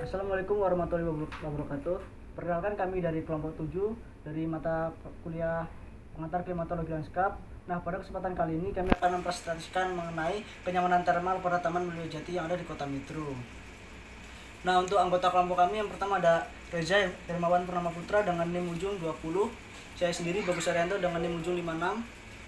Assalamualaikum warahmatullahi wabarakatuh. Perkenalkan kami dari kelompok 7 dari mata kuliah pengantar klimatologi lanskap. Nah, pada kesempatan kali ini kami akan mempresentasikan mengenai kenyamanan thermal pada Taman Mulyajati yang ada di Kota Metro. Nah, untuk anggota kelompok kami yang pertama ada Reza Hermawan Purnama Putra dengan NIM ujung 20, saya sendiri Bagus Arianto dengan NIM ujung 56,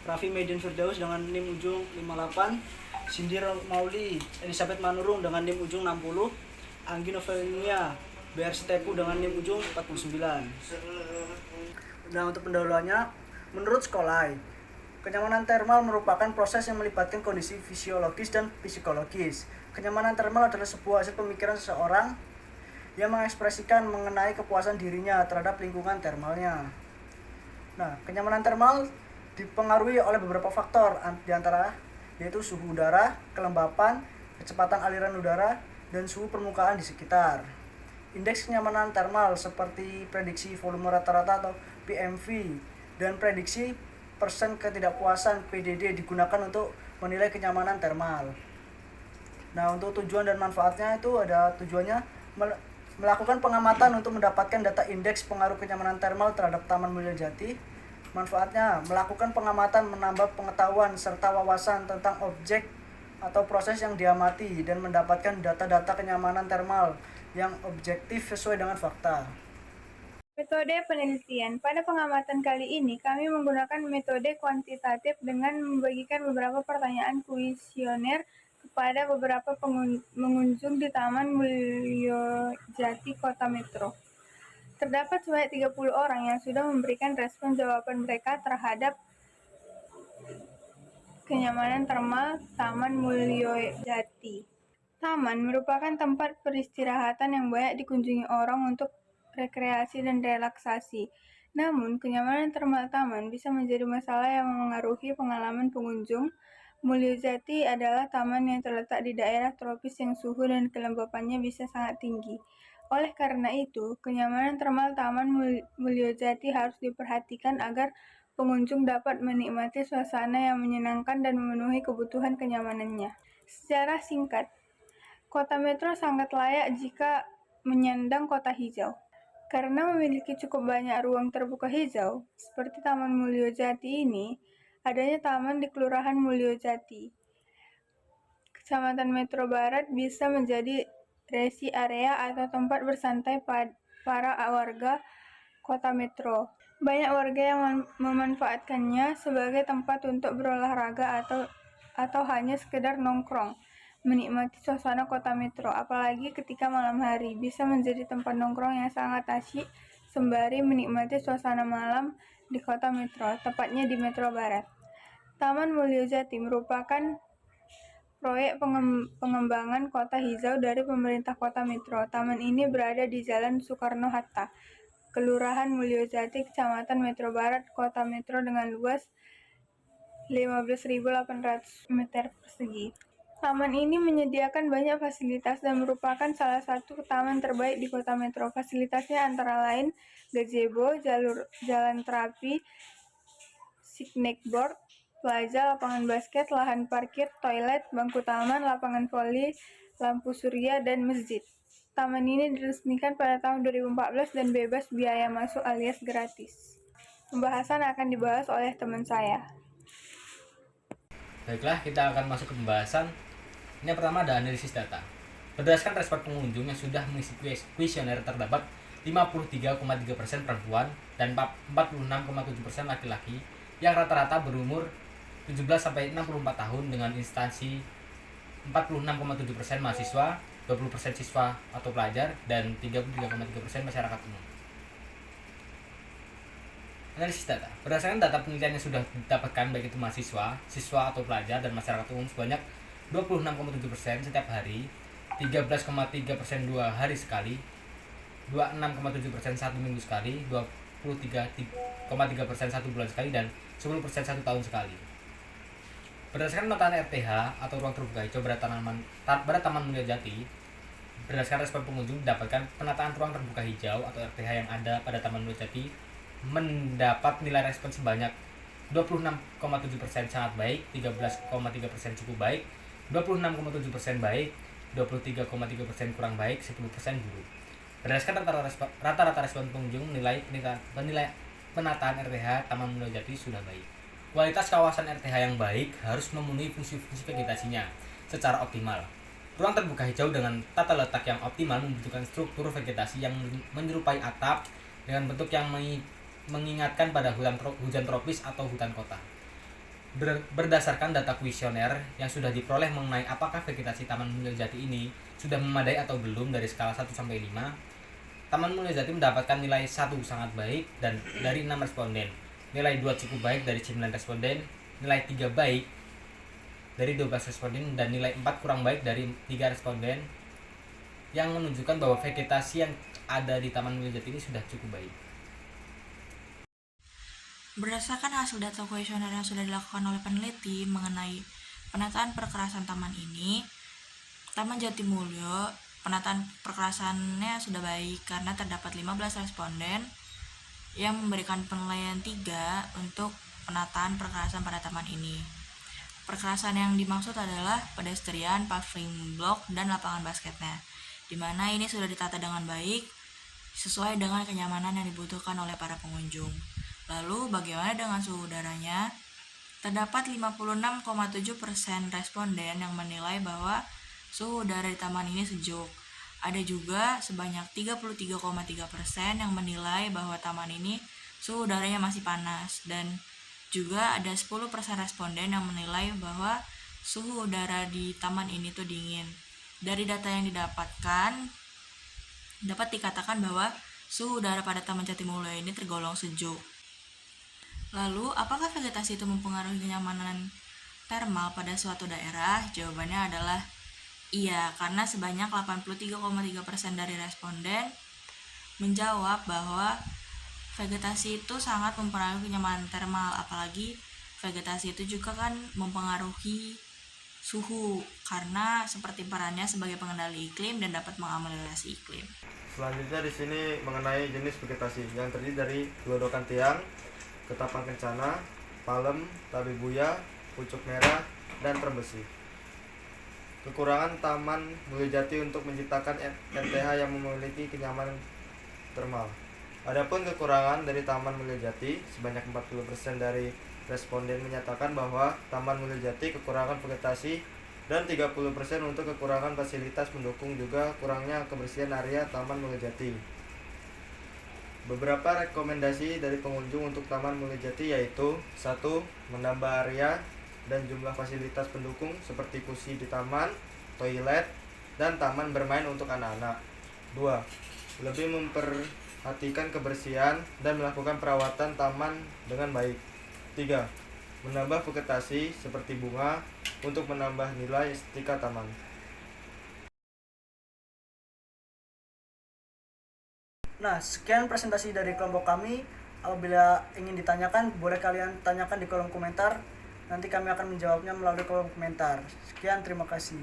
Raffi Median Firdaus dengan NIM ujung 58, Sindir Mauli Elizabeth Manurung dengan NIM ujung 60, Anggi Novenia BR Stepu dengan NIM ujung 49. Nah, untuk pendahuluannya, menurut sekolah, kenyamanan thermal merupakan proses yang melibatkan kondisi fisiologis dan psikologis. Kenyamanan thermal adalah sebuah hasil pemikiran seseorang yang mengekspresikan mengenai kepuasan dirinya terhadap lingkungan thermalnya. Nah, kenyamanan thermal dipengaruhi oleh beberapa faktor, diantara yaitu suhu udara, kelembapan, kecepatan aliran udara, dan suhu permukaan di sekitar. Indeks kenyamanan thermal seperti prediksi volume rata-rata atau PMV dan prediksi persen ketidakpuasan PDD digunakan untuk menilai kenyamanan thermal. Nah, untuk tujuan dan manfaatnya itu ada tujuannya melakukan pengamatan untuk mendapatkan data indeks pengaruh kenyamanan thermal terhadap Taman Mulyajati. Manfaatnya melakukan pengamatan menambah pengetahuan serta wawasan tentang objek atau proses yang diamati dan mendapatkan data-data kenyamanan thermal yang objektif sesuai dengan fakta. Metode penelitian. Pada pengamatan kali ini, kami menggunakan metode kuantitatif dengan membagikan beberapa pertanyaan kuesioner kepada beberapa pengunjung di Taman Mulyajati Kota Metro. Terdapat sebanyak 30 orang yang sudah memberikan respon jawaban mereka terhadap kenyamanan thermal Taman Mulyajati. Taman merupakan tempat peristirahatan yang banyak dikunjungi orang untuk rekreasi dan relaksasi. Namun, kenyamanan thermal taman bisa menjadi masalah yang mengaruhi pengalaman pengunjung. Mulyajati adalah taman yang terletak di daerah tropis yang suhu dan kelembapannya bisa sangat tinggi. Oleh karena itu, kenyamanan thermal Taman Mulyajati harus diperhatikan agar pengunjung dapat menikmati suasana yang menyenangkan dan memenuhi kebutuhan kenyamanannya. Secara singkat, Kota Metro sangat layak jika menyandang kota hijau. Karena memiliki cukup banyak ruang terbuka hijau, seperti Taman Mulyajati ini, adanya taman di Kelurahan Mulyajati, Kecamatan Metro Barat bisa menjadi rest area atau tempat bersantai para warga Kota Metro. Banyak warga yang memanfaatkannya sebagai tempat untuk berolahraga atau hanya sekedar nongkrong, menikmati suasana Kota Metro, apalagi ketika malam hari, bisa menjadi tempat nongkrong yang sangat asyik sembari menikmati suasana malam di Kota Metro, tepatnya di Metro Barat. Taman Mulyajati merupakan proyek pengembangan kota hijau dari pemerintah Kota Metro. Taman ini berada di Jalan Soekarno-Hatta, Kelurahan Mulyajati, Kecamatan Metro Barat, Kota Metro dengan luas 15.800 meter persegi. Taman ini menyediakan banyak fasilitas dan merupakan salah satu taman terbaik di Kota Metro. Fasilitasnya antara lain gazebo, jalan terapi, snackboard, plaza, lapangan basket, lahan parkir, toilet, bangku taman, lapangan voli, lampu surya, dan masjid. Taman ini diresmikan pada tahun 2014 dan bebas biaya masuk alias gratis. Pembahasan akan dibahas oleh teman saya. Baiklah, kita akan masuk ke pembahasan. Ini yang pertama ada analisis data. Berdasarkan respon pengunjung yang sudah mengisi kuesioner, terdapat 53,3% perempuan dan 46,7% laki-laki yang rata-rata berumur 17-64 tahun dengan instansi 46,7% mahasiswa, 20% siswa atau pelajar, dan 33,3% masyarakat umum. Analisis data. Berdasarkan data penelitian yang sudah didapatkan baik itu mahasiswa, siswa atau pelajar, dan masyarakat umum sebanyak 26,7% setiap hari, 13,3% 2 hari sekali, 26,7% 1 minggu sekali, 23,3% 1 bulan sekali, dan 10% 1 tahun sekali. Berdasarkan penataan RTH atau ruang terbuka hijau pada Taman Mulyajati, berdasarkan respon pengunjung didapatkan penataan ruang terbuka hijau atau RTH yang ada pada Taman Mulyajati mendapat nilai respon sebanyak 26,7% sangat baik, 13,3% cukup baik, 26,7% baik, 23,3% kurang baik, 10% buruk. Berdasarkan rata-rata respon pengunjung menilai penataan RTH Taman Mulyo Jati sudah baik. Kualitas kawasan RTH yang baik harus memenuhi fungsi-fungsi vegetasinya secara optimal. Ruang terbuka hijau dengan tata letak yang optimal membutuhkan struktur vegetasi yang menyerupai atap dengan bentuk yang mengingatkan pada hujan tropis atau hutan kota. Berdasarkan data kuesioner yang sudah diperoleh mengenai apakah vegetasi Taman Mulyo Jati ini sudah memadai atau belum dari skala 1 sampai 5, Taman Mulyo Jati mendapatkan nilai 1 sangat baik dan dari 6 responden, nilai 2 cukup baik dari 9 responden, nilai 3 baik dari 12 responden, dan nilai 4 kurang baik dari 3 responden, yang menunjukkan bahwa vegetasi yang ada di Taman Mulyo Jati ini sudah cukup baik. Berdasarkan hasil data kuesioner yang sudah dilakukan oleh peneliti mengenai penataan perkerasan taman ini, Taman Jatimulyo penataan perkerasannya sudah baik karena terdapat 15 responden yang memberikan penilaian 3 untuk penataan perkerasan pada taman ini. Perkerasan yang dimaksud adalah pedestrian, paving block, dan lapangan basketnya, di mana ini sudah ditata dengan baik sesuai dengan kenyamanan yang dibutuhkan oleh para pengunjung. Lalu bagaimana dengan suhu udaranya? Terdapat 56,7% responden yang menilai bahwa suhu udara di taman ini sejuk. Ada juga sebanyak 33,3% yang menilai bahwa taman ini suhu udaranya masih panas, dan juga ada 10% responden yang menilai bahwa suhu udara di taman ini tuh dingin. Dari data yang didapatkan, dapat dikatakan bahwa suhu udara pada Taman Jatimulyo ini tergolong sejuk. Lalu, apakah vegetasi itu mempengaruhi kenyamanan termal pada suatu daerah? Jawabannya adalah iya, karena sebanyak 83,3% dari responden menjawab bahwa vegetasi itu sangat mempengaruhi kenyamanan termal, apalagi vegetasi itu juga kan mempengaruhi suhu karena seperti perannya sebagai pengendali iklim dan dapat mengameliorisasi iklim. Selanjutnya di sini mengenai jenis vegetasi yang terdiri dari gelodokan tiang, ketapang kencana, palem, tabebuya, pucuk merah, dan termbesi. Kekurangan Taman Mulyo Jati untuk menciptakan RTH yang memiliki kenyamanan termal. Adapun kekurangan dari Taman Mulyo Jati, sebanyak 40% dari responden menyatakan bahwa Taman Mulyo Jati kekurangan vegetasi, dan 30% untuk kekurangan fasilitas pendukung, juga kurangnya kebersihan area Taman Mulyo Jati. Beberapa rekomendasi dari pengunjung untuk Taman Mulyo Jati yaitu 1. Menambah area dan jumlah fasilitas pendukung seperti kursi di taman, toilet, dan taman bermain untuk anak-anak. 2. Lebih memperhatikan kebersihan dan melakukan perawatan taman dengan baik. 3. Menambah vegetasi seperti bunga untuk menambah nilai estetika taman. Nah, sekian presentasi dari kelompok kami. Apabila ingin ditanyakan, boleh kalian tanyakan di kolom komentar. Nanti kami akan menjawabnya melalui kolom komentar. Sekian, terima kasih.